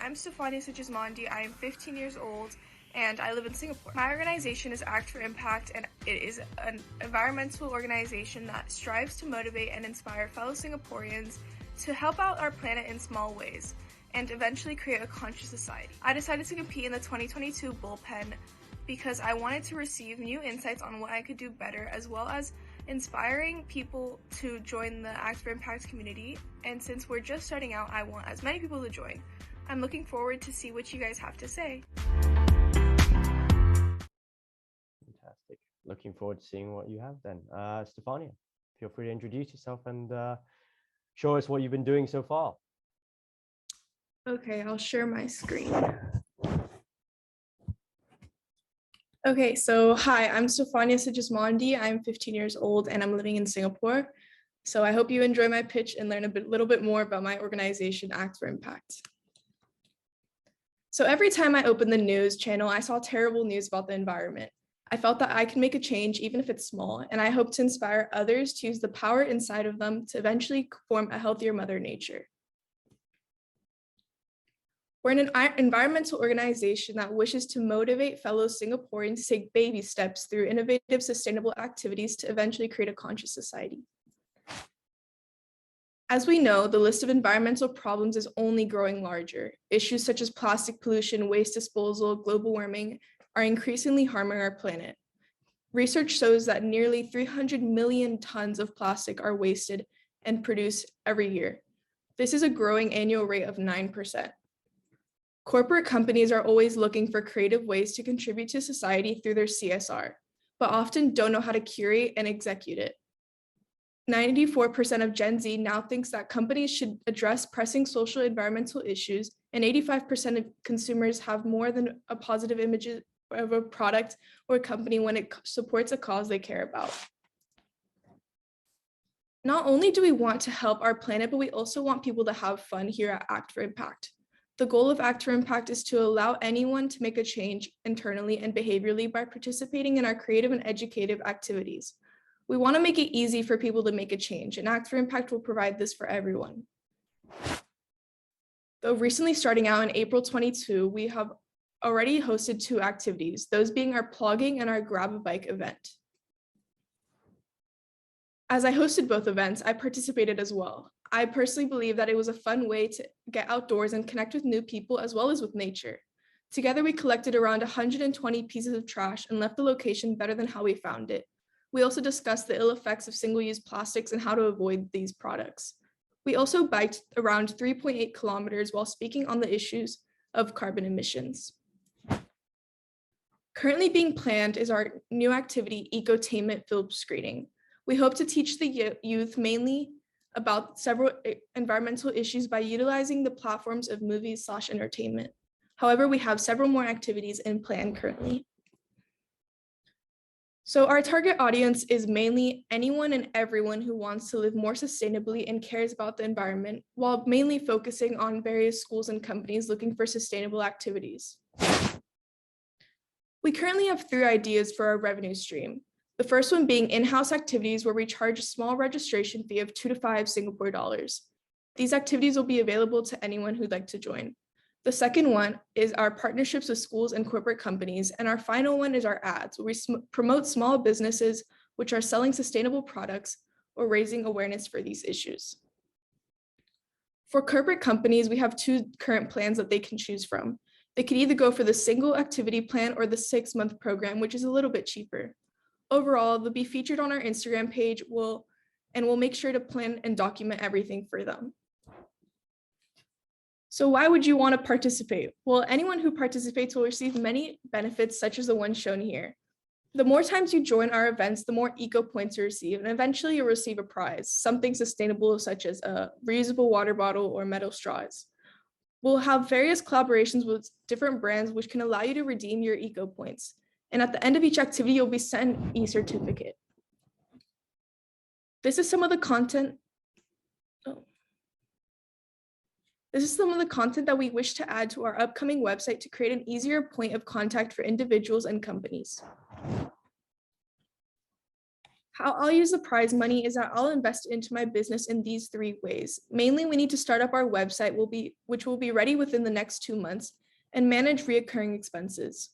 I'm Stefania Sigismondi. I am 15 years old and I live in Singapore. My organization is Act for Impact, and it is an environmental organization that strives to motivate and inspire fellow Singaporeans to help out our planet in small ways and eventually create a conscious society. I decided to compete in the 2022 Bullpen because I wanted to receive new insights on what I could do better, as well as inspiring people to join the Act for Impact community. And since we're just starting out, I want as many people to join. I'm looking forward to see what you guys have to say. Fantastic. Looking forward to seeing what you have then. Stefania, feel free to introduce yourself and show us what you've been doing so far. Okay, I'll share my screen. Okay, so hi, I'm Stefania Sigismondi. I'm 15 years old and I'm living in Singapore. So I hope you enjoy my pitch and learn a little bit more about my organization, Act for Impact. So every time I opened the news channel, I saw terrible news about the environment. I felt that I can make a change, even if it's small, and I hope to inspire others to use the power inside of them to eventually form a healthier Mother Nature. We're an environmental organization that wishes to motivate fellow Singaporeans to take baby steps through innovative, sustainable activities to eventually create a conscious society. As we know, the list of environmental problems is only growing larger. Issues such as plastic pollution, waste disposal, global warming are increasingly harming our planet. Research shows that nearly 300 million tons of plastic are wasted and produced every year. This is a growing annual rate of 9%. Corporate companies are always looking for creative ways to contribute to society through their CSR, but often don't know how to curate and execute it. 94% of Gen Z now thinks that companies should address pressing social environmental issues, and 85% of consumers have more than a positive image of a product or company when it supports a cause they care about. Not only do we want to help our planet, but we also want people to have fun here at Act for Impact. The goal of Act for Impact is to allow anyone to make a change internally and behaviorally by participating in our creative and educative activities. We want to make it easy for people to make a change, and Act for Impact will provide this for everyone. Though recently starting out in April 22, we have already hosted 2 activities, those being our plogging and our grab a bike event. As I hosted both events, I participated as well. I personally believe that it was a fun way to get outdoors and connect with new people as well as with nature. Together, we collected around 120 pieces of trash and left the location better than how we found it. We also discussed the ill effects of single-use plastics and how to avoid these products. We also biked around 3.8 kilometers while speaking on the issues of carbon emissions. Currently being planned is our new activity, Ecotainment Film Screening. We hope to teach the youth mainly about several environmental issues by utilizing the platforms of movies/entertainment. However, we have several more activities in plan currently. So our target audience is mainly anyone and everyone who wants to live more sustainably and cares about the environment, while mainly focusing on various schools and companies looking for sustainable activities. We currently have 3 ideas for our revenue stream. The first one being in-house activities where we charge a small registration fee of 2 to 5 Singapore dollars. These activities will be available to anyone who'd like to join. The second one is our partnerships with schools and corporate companies. And our final one is our ads, where we promote small businesses which are selling sustainable products or raising awareness for these issues. For corporate companies, we have 2 current plans that they can choose from. They could either go for the single activity plan or the 6-month program, which is a little bit cheaper. Overall, they'll be featured on our Instagram page, and we'll make sure to plan and document everything for them. So why would you want to participate? Well, anyone who participates will receive many benefits, such as the one shown here. The more times you join our events, the more eco points you receive, and eventually you'll receive a prize, something sustainable such as a reusable water bottle or metal straws. We'll have various collaborations with different brands, which can allow you to redeem your eco points. And at the end of each activity, you'll be sent an e-certificate. This is some of the content. This is some of the content that we wish to add to our upcoming website to create an easier point of contact for individuals and companies. How I'll use the prize money is that I'll invest into my business in these 3 ways. Mainly, we need to start up our website, which will be ready within the next 2 months, and manage reoccurring expenses.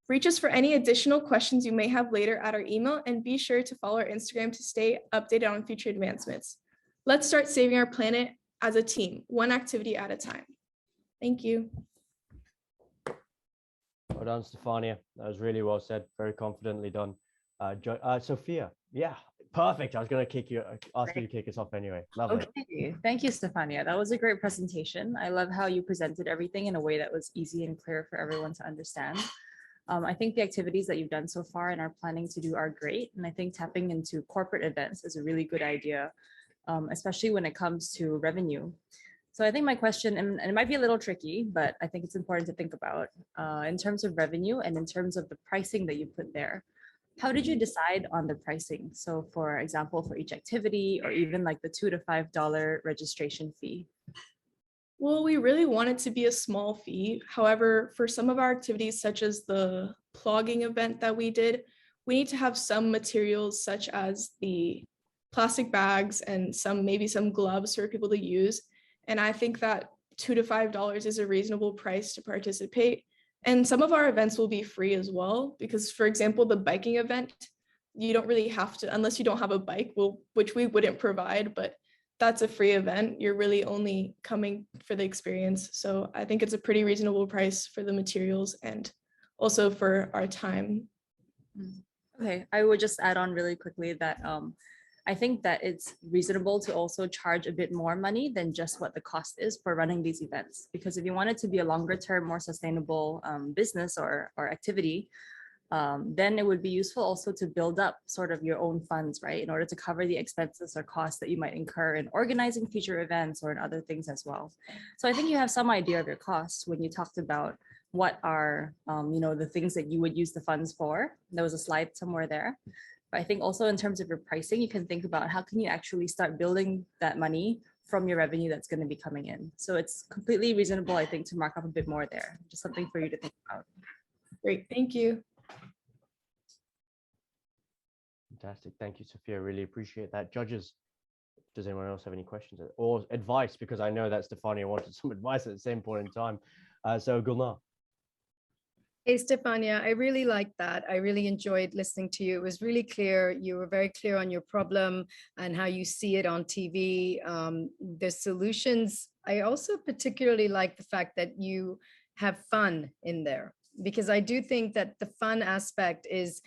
Reach us for any additional questions you may have later at our email, and be sure to follow our Instagram to stay updated on future advancements. Let's start saving our planet as a team, one activity at a time. Thank you. Well done, Stefania. That was really well said. Very confidently done. Sophia, yeah, perfect. I was going to ask you to kick us off anyway. Lovely. Okay, thank you, Stefania. That was a great presentation. I love how you presented everything in a way that was easy and clear for everyone to understand. I think the activities that you've done so far and are planning to do are great. And I think tapping into corporate events is a really good idea, especially when it comes to revenue. So I think my question, and it might be a little tricky, but I think it's important to think about in terms of revenue and in terms of the pricing that you put there. How did you decide on the pricing? So for example, for each activity or even like the $2 to $5 registration fee? Well, we really want it to be a small fee. However, for some of our activities, such as the plogging event that we did, we need to have some materials such as the plastic bags and maybe some gloves for people to use. And I think that $2 to $5 is a reasonable price to participate. And some of our events will be free as well, because for example, the biking event, you don't really have to, unless you don't have a bike, which we wouldn't provide, but that's a free event. You're really only coming for the experience. So I think it's a pretty reasonable price for the materials and also for our time. Okay, I would just add on really quickly that I think that it's reasonable to also charge a bit more money than just what the cost is for running these events. Because if you want it to be a longer term, more sustainable business or activity, then it would be useful also to build up sort of your own funds, right? In order to cover the expenses or costs that you might incur in organizing future events or in other things as well. So I think you have some idea of your costs when you talked about what are, the things that you would use the funds for. There was a slide somewhere there. But I think also in terms of your pricing, you can think about how can you actually start building that money from your revenue that's going to be coming in. So it's completely reasonable, I think, to mark up a bit more there. Just something for you to think about. Great, thank you. Fantastic. Thank you, Sophia. Really appreciate that. Judges, does anyone else have any questions or advice? Because I know that Stefania wanted some advice at the same point in time. So Gulnar. Hey, Stefania, I really liked that. I really enjoyed listening to you. It was really clear. You were very clear on your problem and how you see it on TV. The solutions, I also particularly like the fact that you have fun in there, because I do think that the fun aspect is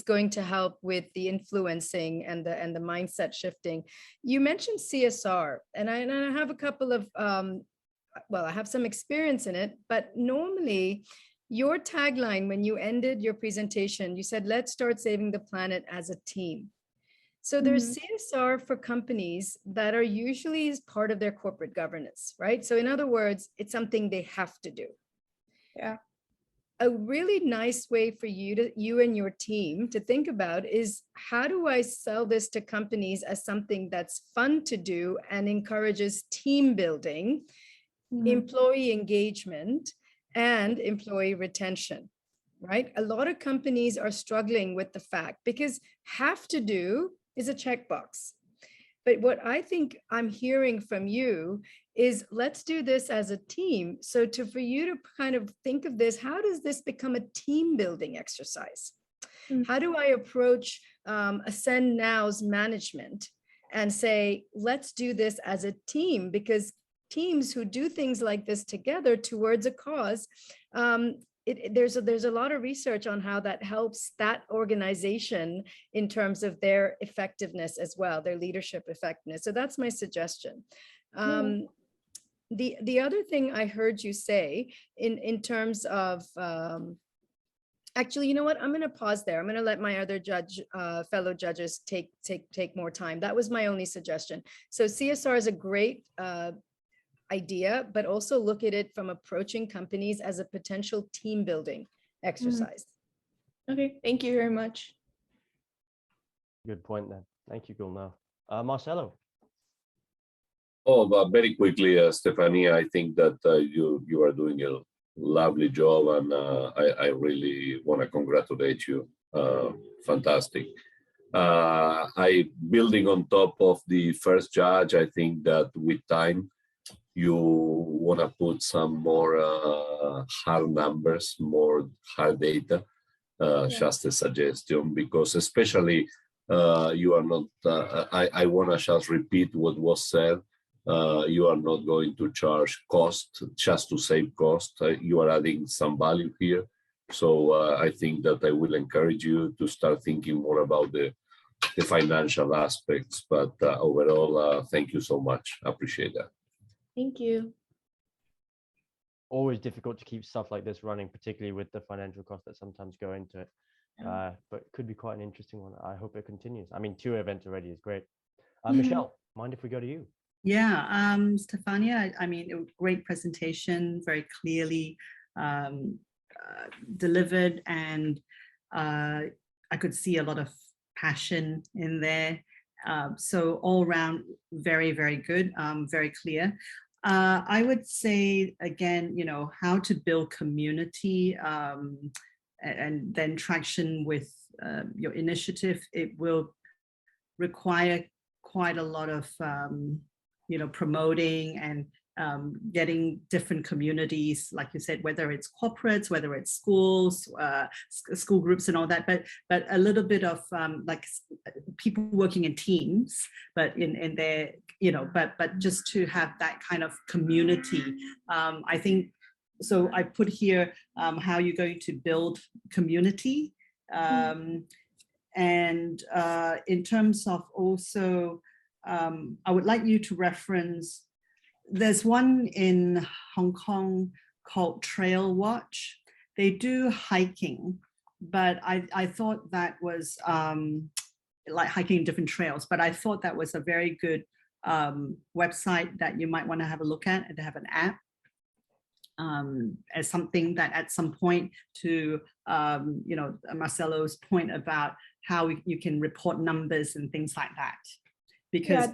going to help with the influencing and the mindset shifting. You mentioned CSR, and I have a couple of, I have some experience in it, but normally, your tagline when you ended your presentation, you said, let's start saving the planet as a team. So there's CSR for companies that are usually as part of their corporate governance, right? So in other words, it's something they have to do. Yeah. A really nice way for you and your team to think about is, how do I sell this to companies as something that's fun to do and encourages team building, employee engagement, and employee retention, right? A lot of companies are struggling with the fact, because have to do is a checkbox. But what I think I'm hearing from you is, let's do this as a team. So for you to kind of think of this, how does this become a team building exercise? How do I approach Ascend Now's management and say, let's do this as a team? Because teams who do things like this together towards a cause, there's a lot of research on how that helps that organization in terms of their effectiveness as well, their leadership effectiveness. So that's my suggestion. The other thing I heard you say in terms of, actually, you know what? I'm going to pause there. I'm going to let my other fellow judges take more time. That was my only suggestion. So CSR is a great idea, but also look at it from approaching companies as a potential team building exercise. Okay, thank you very much. Good point then. Thank you, Gulnar. Marcelo. Oh, but very quickly, Stefania, I think that you are doing a lovely job, and I really want to congratulate you Fantastic. I building on top of the first judge, I think that with time, you want to put some more hard numbers, more hard data, just a suggestion, because especially you are not, I want to just repeat what was said. You are not going to charge cost just to save cost. You are adding some value here. So I think that I will encourage you to start thinking more about the financial aspects. But overall, thank you so much. I appreciate that. Thank you. Always difficult to keep stuff like this running, particularly with the financial costs that sometimes go into it. But it could be quite an interesting one. I hope it continues. I mean, 2 events already is great. Michelle, mind if we go to you? Yeah, Stefania, I mean, a great presentation, very clearly delivered, and I could see a lot of passion in there. So all around, very, very good, very clear. I would say, again, you know, how to build community and then traction with your initiative. It will require quite a lot of, you know, promoting and getting different communities, like you said, whether it's corporates, whether it's schools, school groups and all that, but a little bit of like people working in teams, but in their, you know, but just to have that kind of community. I think, so I put here how you're going to build community. And in terms of also, I would like you to reference, there's one in Hong Kong called Trail Watch. They do hiking, but I thought that was like hiking different trails, but I thought that was a very good website that you might want to have a look at, and they have an app as something that at some point, to you know, Marcelo's point about how you can report numbers and things like that, because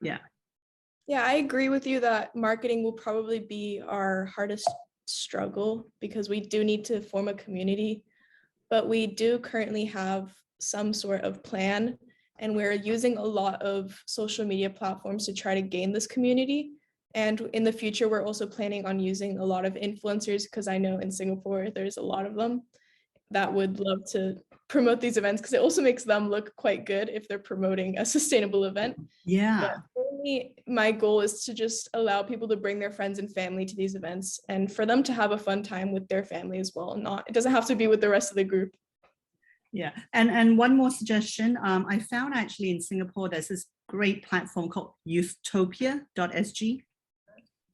Yeah, I agree with you that marketing will probably be our hardest struggle, because we do need to form a community, but we do currently have some sort of plan, and we're using a lot of social media platforms to try to gain this community. And in the future, we're also planning on using a lot of influencers, because I know in Singapore, there's a lot of them that would love to promote these events, because it also makes them look quite good if they're promoting a sustainable event. Yeah. But for me, my goal is to just allow people to bring their friends and family to these events, and for them to have a fun time with their family as well. It doesn't have to be with the rest of the group. Yeah, and one more suggestion. I found actually in Singapore, there's this great platform called youthtopia.sg.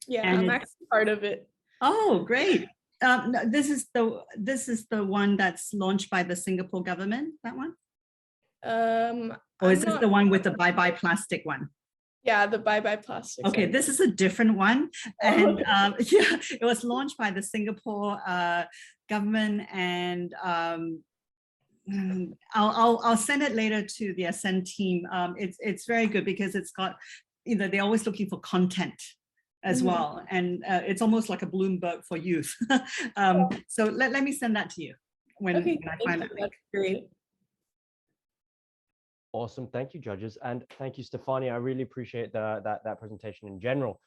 Yeah, and I'm actually part of it. Oh, great. No, this is the one that's launched by the Singapore government, that one? Or is this the one with the bye-bye plastic one? Yeah, the bye-bye plastic. Okay, this is a different one. And yeah, it was launched by the Singapore government, and I'll send it later to the Ascend team. It's very good, because it's got, you know, they're always looking for content as well, and it's almost like a Bloomberg for youth. So let me send that to you when I find that link. That's great. Awesome. Thank you, judges. And thank you, Stefania. I really appreciate that presentation in general.